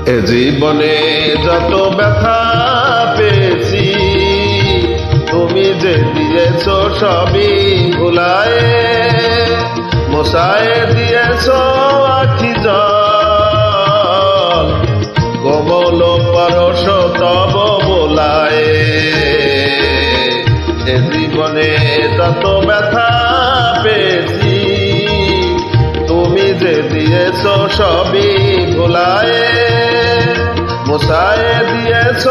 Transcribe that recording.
এ জীবনে যত ব্যথা পেয়েছি তুমি যে দিয়েছ সবই ভুলায়ে, মোছায়ে দিয়েছ আখি জল, কোমল পরশ তব বোলায়ে। এ জীবনে যত ব্যথা পেয়েছি তুমি যে দিয়েছ সবই ভুলায়ে, মোছায়ে দিয়েছ